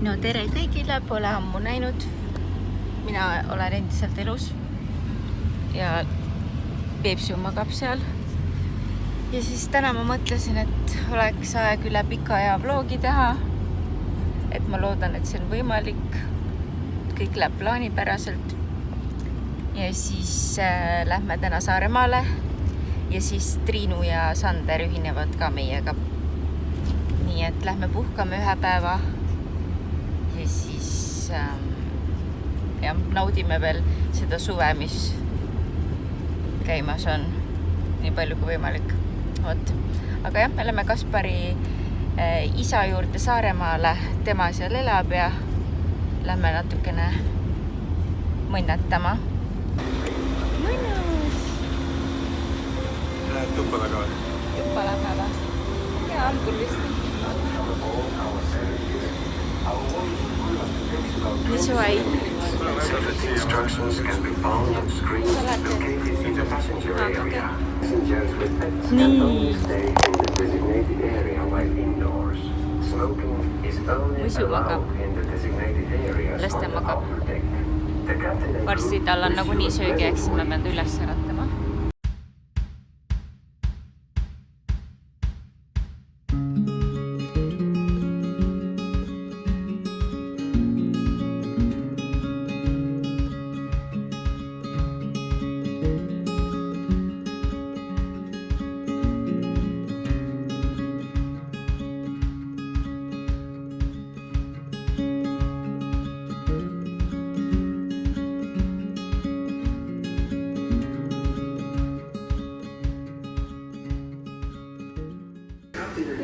No tere kõigile, pole ammu näinud. Mina olen endiselt elus ja Peepsu magab seal. Ja siis täna ma mõtlesin, et oleks aeg üle pika aja vlogi teha. Et ma loodan, et see on võimalik. Kõik läheb plaanipäraselt. Ja siis lähme täna Saaremaale. Ja siis Triinu ja Sander ühinevad ka meiega. Nii et lähme puhkame ühe päeva. Ja siis naudime veel seda suve, mis käimas on nii palju kui võimalik. Aga jah, me lähme Kaspari isa juurde Saaremaale, tema seal elab ja lähme natukene mõnnetama. Mõnus! Lähed tuppa väga? Tuppa lähme või? Ja algul vist. Mis vai? Instructions can be found on screen located in the passenger area. Passengers with pets can only stay in the designated area while indoors. Smoking is only allowed in the designated areas on the upper deck. Varsti tal on nagu nii söögiäks, ma pean ta üles äratama.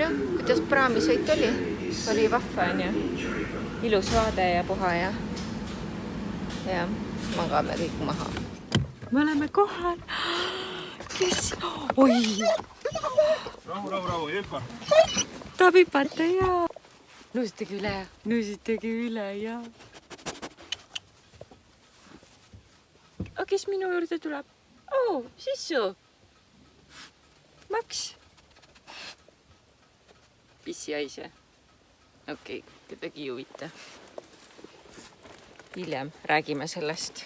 No, kuidas praamisõit oli? Oli vahva, on ju? Ilus vaade ja puha ja magame kõik maha. Me oleme kohal. Kes? Oi! Rahu, hüppa. Tahab hüpata ja. Nõusitegi üle ja. Kes minu juurde tuleb? Sissu! Maks! Pissiaise. Okei, kedagi ei huvita. Hiljem räägime sellest.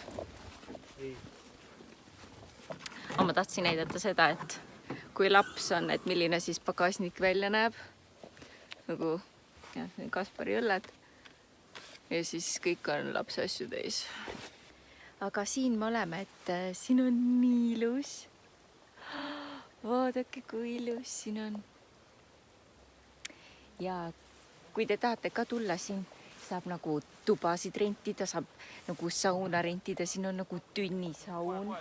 Ma tahtsin näidata seda, et kui laps on, et milline siis pagasnik välja näeb. Nagu Kaspari õlled. Ja siis kõik on lapse asju täis. Aga siin me oleme, et siin on nii ilus. Vaadake, kui ilus siin on. Ja kui te tahate ka tulla, siin saab nagu tubasid rentida, saab nagu sauna rentida, siin on nagu tünnisaun.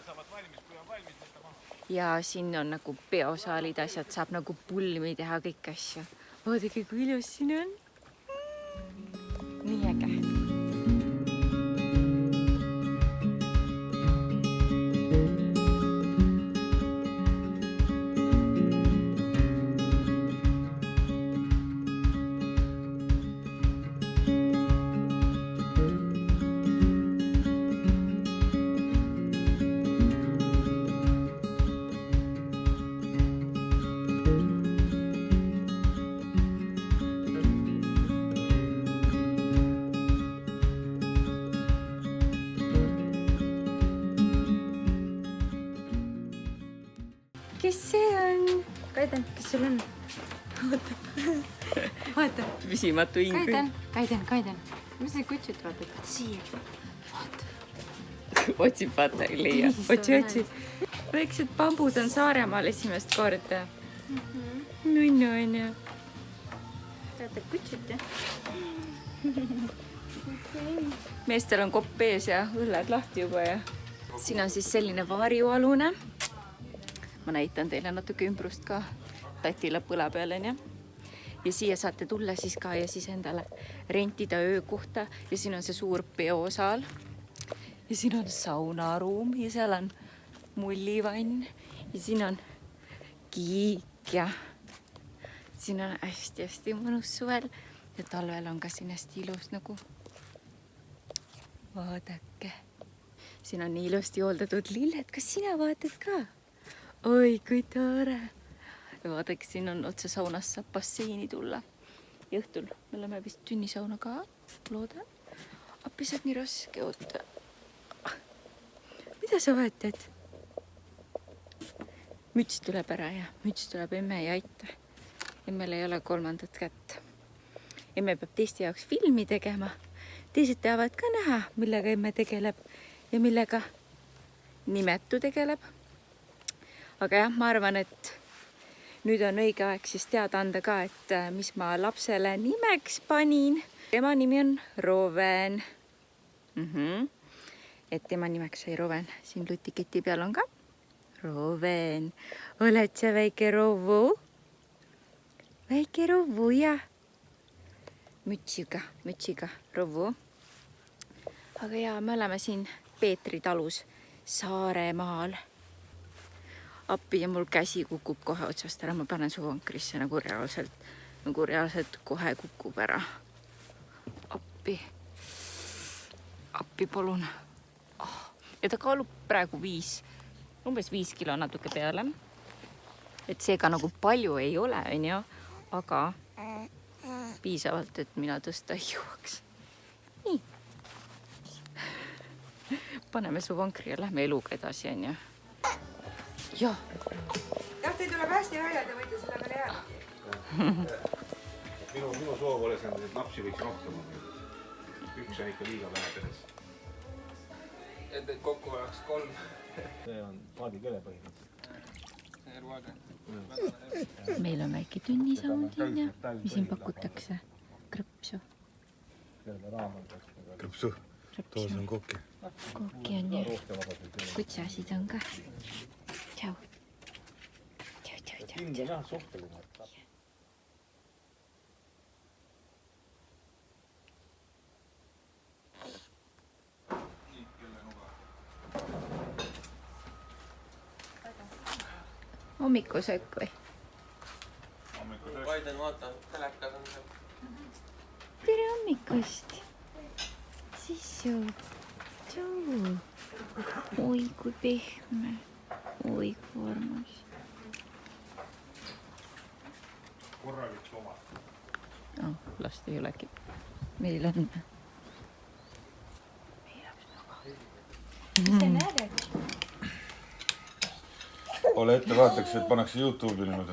Ja siin on nagu peosaalid asjad, saab nagu pulmi teha kõik asju. Vaadake, kui ilus siin on. Nii äge. Kes see on? Kaiden, kes sul on? Vaata. Püsimatu hing. Kaiden. Mis need kutsid vaatad? Siia. Vaata. Otsib, vaata, ei leia. Otsi. Väiksed bambud on Saaremaal esimest korda. Nunnu on ju. Vaata, kutsid, Meestel on kopp ees ja õlled lahti juba ja. Siin on siis selline varjualune. Ma näitan teile natuke ümbrust ka tatile põla peale. Ja siia saate tulla siis ka ja siis endale rentida öökohta. Ja siin on see suur peosaal. Ja siin on saunaruum ja seal on mullivann. Ja siin on kiik ja siin on hästi mõnus suvel. Ja talvel on ka siin hästi ilus nagu. Vaadake. Siin on nii ilusti hooldatud lilled. Kas sina vaatad ka? Oi, kui tore. Ja vaadake, siin on otse saunas saab basseini tulla. ja õhtul me oleme vist tünnisauna ka, loodan. Appi, see on nii raske, oota. Mida sa vaatad? Müts tuleb ära ja müts tuleb emme ei aita. Emmel ei ole 3. kätt. Emme peab teiste jaoks filmi tegema. Teised teavad ka näha, millega emme tegeleb ja millega nimetu tegeleb. Aga jah, ma arvan, et nüüd on õige aeg siis teada anda ka, et mis ma lapsele nimeks panin. Tema nimi on Roven. Et tema nimeks sai Roven. Siin lutiketi peal on ka Roven. Oled sa väike Rovu? Väike Rovu, jah. Mütsiga Rovu. Aga jaa, me oleme siin Peetri talus Saaremaal. Appi ja mul käsi kukub kohe otsast ära. Ma panen su vankrisse nagu reaalselt kohe kukub ära. Appi palun. Ja ta kaalub praegu umbes 5 kilo natuke peale. Et seega nagu palju ei ole, on ju, aga piisavalt, et mina tõsta ei jõuaks. Nii. Paneme su vankri ja lähme eluga edasi, on ju. Jah. Jah, teid tuleb hästi välja, te võite selle peale jääda. Minu soov oli see, et lapsi võiks rohkem olla. Üks on ikka liiga vähe peres. Et kokku oleks 3. See on paadi kele põhimõtteliselt. Meil on väike tünnisaun siin ja mis siin pakutakse? Krõpsu. Krõpsu. Toos on kokki. Kokki on ja kutsasid on ka. Tšau. Hinge näha suhteline. Hommikusöök või? Vaiden, vaata, telekas on seal. Tere hommikust. Sissu. Tšau. Oi, kui pehme. Oi, kui armas. Korralik loma. Last ei olegi. Meil on. Mis te näed? Ole ettevaataks, et pannakse YouTube'i niimoodi.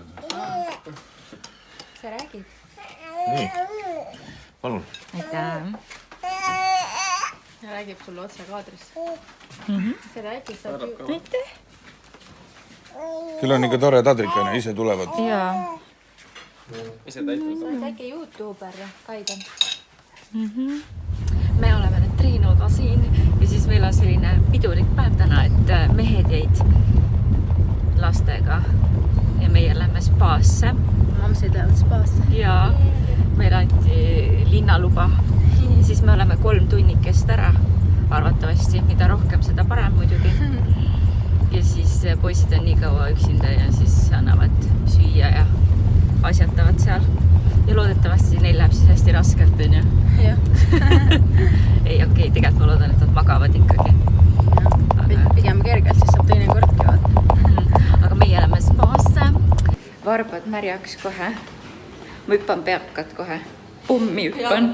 Sa räägid? Nii. Palun. Aitäh. Ja räägib sulle otse kaadris. See räägib, saab ju... Aitäh. Küll on ikka tore tadrikane, ise tulevad. Jaa. Ise täitnud. Sa oled väike YouTuber, Kaiden. Me oleme nüüd Triinuga siin ja siis meil on selline pidulik päev täna, et mehed jäid lastega ja meie lähme spaasse. Mamsid lähevad spaasse. Ja meil anti linnaluba. Siis me oleme 3 tunnikest ära arvatavasti, mida rohkem, seda parem muidugi. Ja siis poisid on nii kaua üksinda ja siis annavad süüa ja asjatavad seal. Ja loodetavasti neil läheb siis hästi raskelt, on ju? Jah. Ei, okei, tegelikult ma loodan, et nad magavad ikkagi. Pigem kergelt, siis saab teine kordki vaata. Aga meie oleme spaasse. Varbad märjaks kohe. Ma hüppan peakad kohe. Pommi hüppan.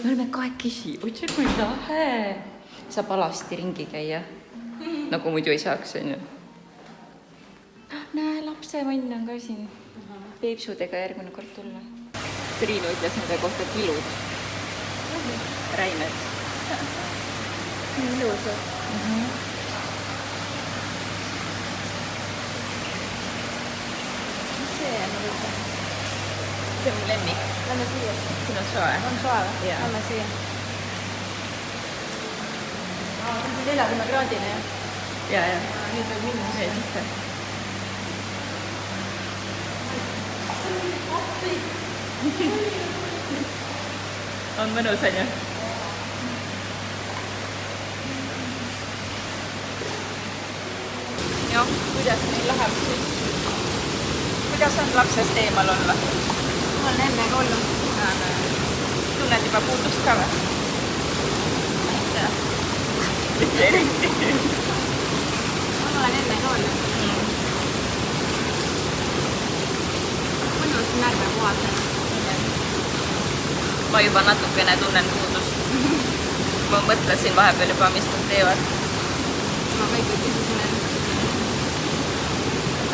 Me oleme kahekesi. Otse kui lahe. Saab alasti ringi käia. Nagu muidu ei saaks, on ju. Näe, lapsevann on ka siin. Peipsudega järgmine kord tulla. Triinu ütles nende kohta kilud. Räimed. Ilus. See on nagu... See on mu lemmik. Lähme siia. Siin on soe. On soe või? Jaa. Lähme siia. 40 kraadine, jah? Ja. Nüüd võib minna siia. On mõnus, on ju? Jah, kuidas meil läheb siis? Kuidas on lapsest eemal olla? On enne ka olnud. Tunned juba puudust ka või? Eriti. Ma olen enne ka olnud. mõnus närve puhasem. Ma juba natukene tunnen puudust. Ma mõtlesin vahepeal juba, mis nad teevad. Ma kõik küsisin, et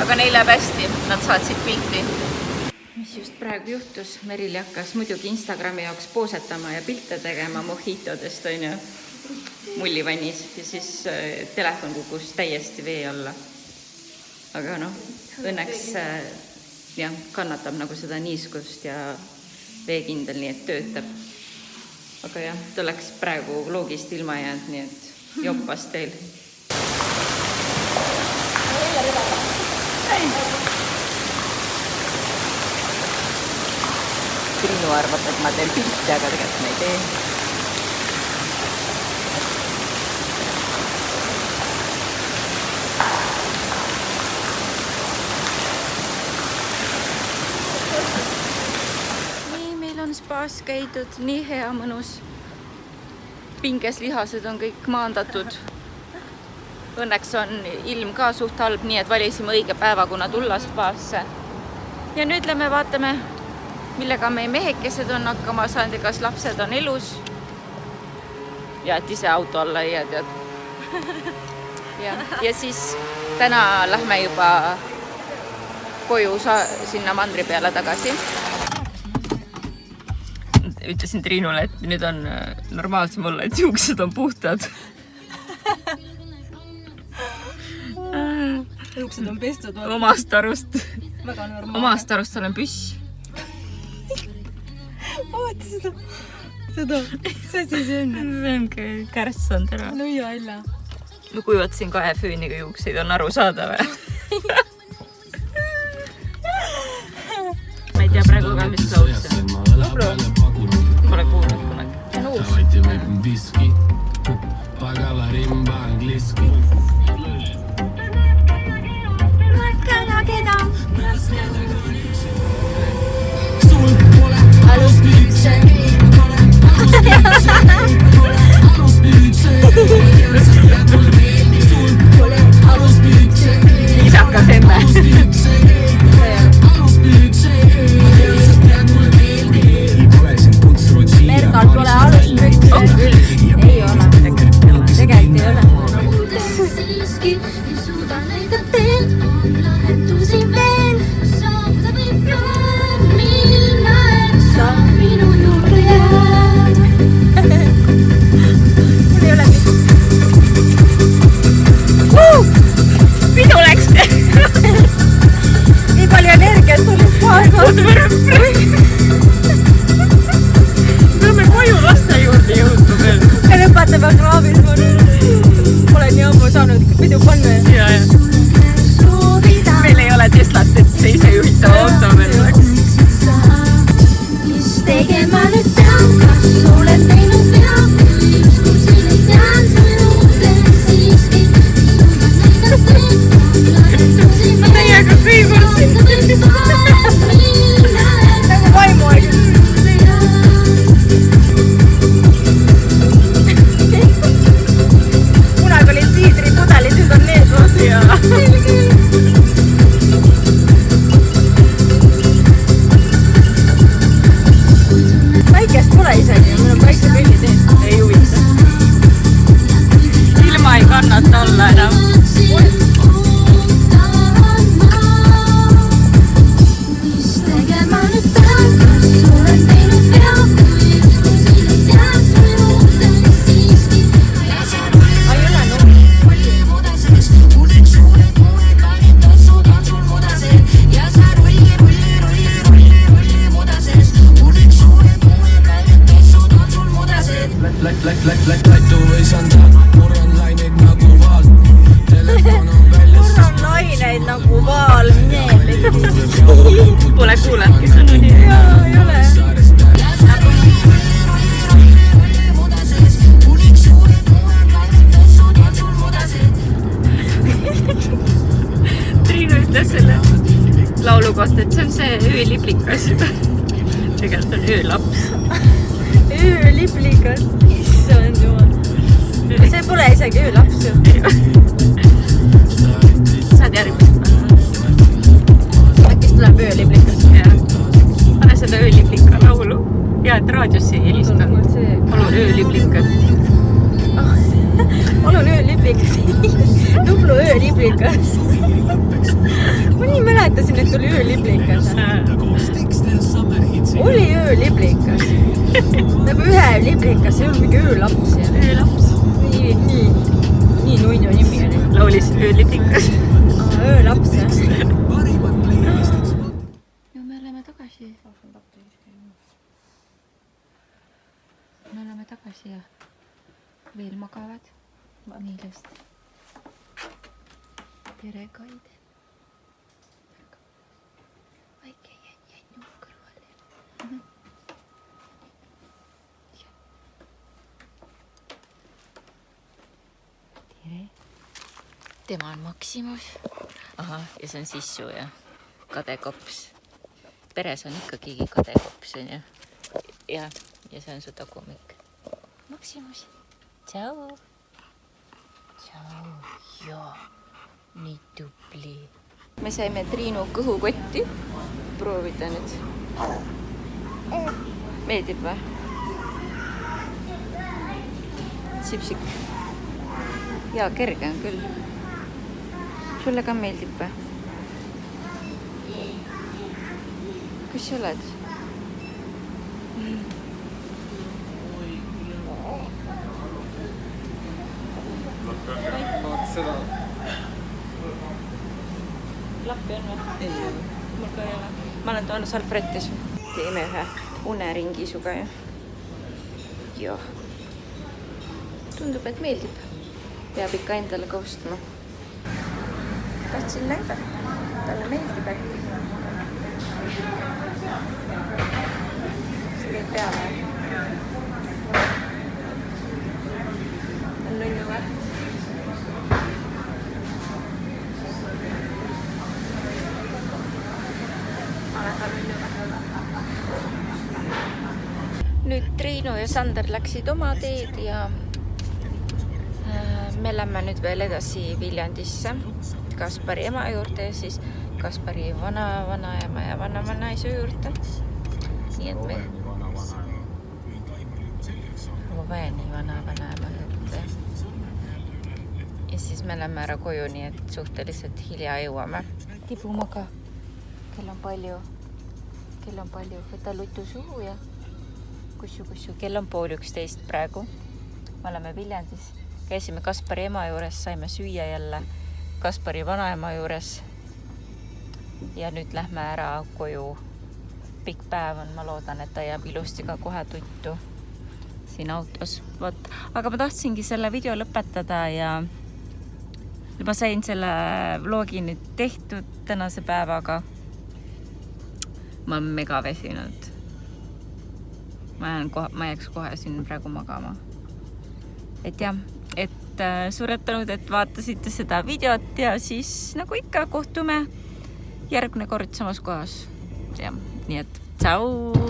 Aga neil läheb hästi, nad saatsid pilti. Mis just praegu juhtus? Merili hakkas muidugi Instagrami jaoks poosetama ja pilte tegema mojitodest, on ju, mullivannis. Ja siis telefon kukus täiesti vee alla. Aga noh, õnneks jah, kannatab nagu seda niiskust ja veekindel, nii et töötab. Aga jah, ta oleks praegu loogist ilma jäänud, nii et joppas teil. Triinu arvab, et ma teen pilte, aga tegelikult ma ei tee. Nii, meil on spaas käidud, nii hea, mõnus. Pingeslihased on kõik maandatud. Õnneks on ilm ka suht halb, nii et valisime õige päeva, kuna tulla spaasse. Ja nüüd lähme vaatame, millega meie mehekesed on hakkama saanud ja kas lapsed on elus. Ja et ise auto alla ei jää, tead. Ja siis täna lähme juba koju sinna mandri peale tagasi. Ütlesin Triinule, et nüüd on normaalsem olla, et juuksed on puhtad. juuksed on pestud. Omast arust. Väga normaalne. Omast arust olen püss. Vaata seda. See siis on. See on kärss on täna. No jälle. Ma kuivatasin kaefüüniga juukseid, on aru saada või? Ma ei tea praegu ka, mis laus see. Pole kuulnud kunagi. See on uus. Isakas emme. Merkal pole aluspükse. On küll. Ei ole. Tegelikult ei ole. Siiski ei suuda leida teen, on lahendusi veel. Saabuda võib plaan, milline et sa minu juurde jääd. Mul ei ole mitte. Pidu läks. Nii palju energiat tuli kaasa. Peame koju laste juurde jõudma veel. Ja lõpata peal kraavis. Pole nii ammu saanud pidu panna. Ja. Meil ei ole Teslat, et see ise juhitav auto veel läks. Mis tegema nüüd peab, kas oled teinud vea? Justkui siin ei jäänud su juurde, siiski ei suuda leida teen, on lahendusi veel. Ma teiega kõibursin. Nagu vaimuaeg. Kunagi olid siidripudelid, nüüd on need vastu. Päikest pole isegi, mul on päiksepillid ees. Ei huvita. Ilma ei kannata olla enam. Mis tegema nüüd peab, kas oled teinud vea? Justkui siin ei jäänud su juurde, siiski Ei ole noh. Lätu ei saanud, murran laineid nagu vaal. Telefon on väljas. Murran laineid nagu vaal. Pole kuulanudki sõnu nii. Jaa, ei ole. Triinu ütles selle laulu kohta, et see on see ööliblikas. Tegelikult on öölaps. Ööliblikas. Issand jumal. See pole isegi öölaps ju. Saad järgmist panna. Äkki läheb ööliblikas. Pane seda ööliblika laulu. Ja, et raadiosse ei helista. Palun ööliblikat. Palun ööliblikas. Nublu ööliblikas. Ma nii mäletasin, et oli ööliblikas. Oli ööliblikas. Nagu ühe liblikas, ei olnud mingi öölaps. Öölaps. Nii nunnu nimi oli. Laulis ööliblikas. Öölaps, jah. No me oleme tagasi. Me oleme tagasi ja veel magavad. Nii ilusti. Tere, Kaide. Väike jännu kõrval. Tere. Tema on Maximus. Aha, ja see on Sissu ja kadekops. Peres on ikkagi kadekops, on ju. Ja see on su tagumik. Maximus. Tšau. Tšau. Joo. Nii tubli. Me saime Triinu kõhukotti. Proovida nüüd. Meeldib või? Sipsik. Jaa, kerge on küll. Sulle ka meeldib või? Kus sa oled? Seda. Lappi on või? Ei ole. Mul ka ei ole. Ma olen toonud salvrettis. Teeme ühe uneringi suga ju. Joo. Tundub, et meeldib. Peab ikka endale kohustama. Tahtsin näidata. Talle meeldib äkki. See käib peale. On nunnu või? Nüüd Triinu ja Sander läksid oma teed ja me lähme nüüd veel edasi Viljandisse Kaspari ema juurde ja siis Kaspari vanaema ja vanavanaisa juurde. Nii et me Oveni vanavanaema juurde. Ja siis me lähme ära koju, nii et suhteliselt hilja jõuame. Tibu maga. Kell on palju. Võta lutu suhu ja kussu. Kell on 12:30 praegu. Me oleme Viljandis. Käisime Kaspari ema juures, saime süüa jälle Kaspari vanaema juures. Ja nüüd lähme ära koju. Pikk päev on, ma loodan, et ta jääb ilusti ka kohe tuttu siin autos. Võt. Aga ma tahtsingi selle video lõpetada ja ma sain selle vlogi nüüd tehtud tänase päevaga. Ma olen mega vesinud. Ma jääks kohe siin praegu magama. Et jah, suured tänud, et vaatasite seda videot ja siis nagu ikka kohtume järgmine kord samas kohas. Ja, nii et tšau!